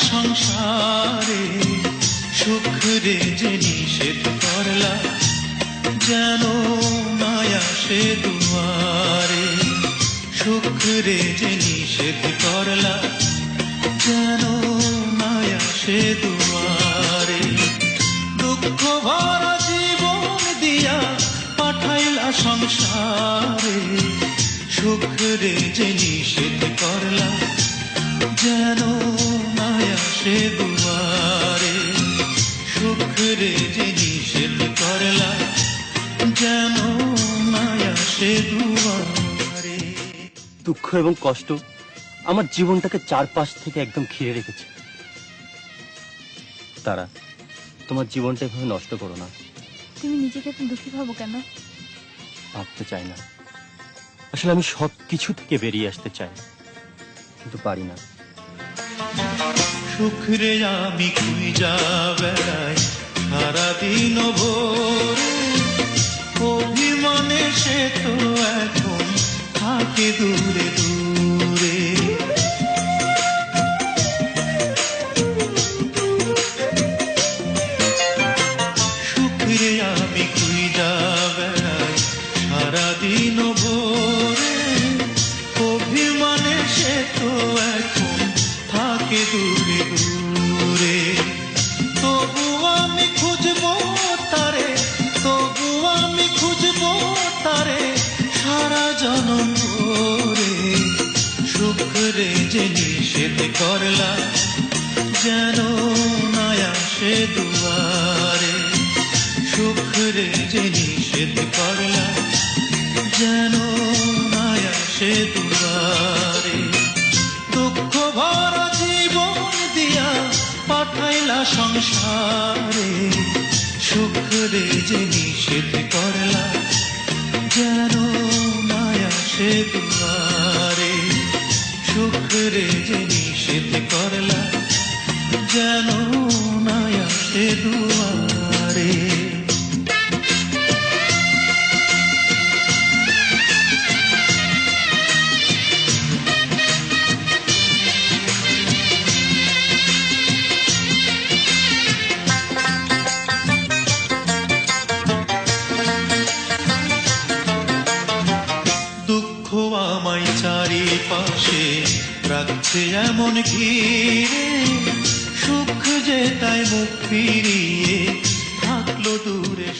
সংসারে সুখ রে যে নিষেধ করলা যেন মায়া সে দুয়ারে সুখ রে যে নিষেধ করলা যেন মায়া সে দুয়ারে দুঃখ ভরা জীবন দিয়া পাঠাইলা সংসারে সুখ রে যে নিষেধ করলা যেন মায়া সে দুয়ারে সুখ রে যে নিষেধ করলা যেন মায়া সে দুয়ারে। দুঃখ এবং কষ্ট আমার জীবনটাকে চারপাশ থেকে একদম ঘিরে রেখেছে। তারা তোমার জীবনটা এভাবে নষ্ট করো না। তুমি নিজেকে এত দুঃখী ভাবো কেন? ভাবতে চাই না, আসলে আমি সব কিছু থেকে বেরিয়ে আসতে চাই, কিন্তু পারি না। সুখ রে আমি খুঁজা বেড়াই সারাদিন ভোরে অভিমানে সে তো এখন থাকে দূরে দূরে সুখ রে আমি খুঁজা বেড়াই সারাদিন ভোরে অভিমানে সে তো এখন থাকে দূরে দূরে তবু আমি খুঁজবো তারে তবু আমি খুঁজবো তারে সারা জনম ধরে সুখ রে যে নিষেধ করলা যেন নয়া সে দুয়ারে সুখ রে যে নিষেধ করলা যেন নয়া সে দুয়ারে দুঃখ ভরা জীবন দিয়া পাঠাইলা সংসারে সুখ রে যে নিষেধ করলা যেন মায়া সে দুয়ারে সুখ রে যে নিষেধ করলা যেন মায়া সে দুয়ারে। আমায় চারিপাশে রাখছে এমন ঘিরে সুখ যে তাই মুখ ফিরিয়ে থাকলো দূরে।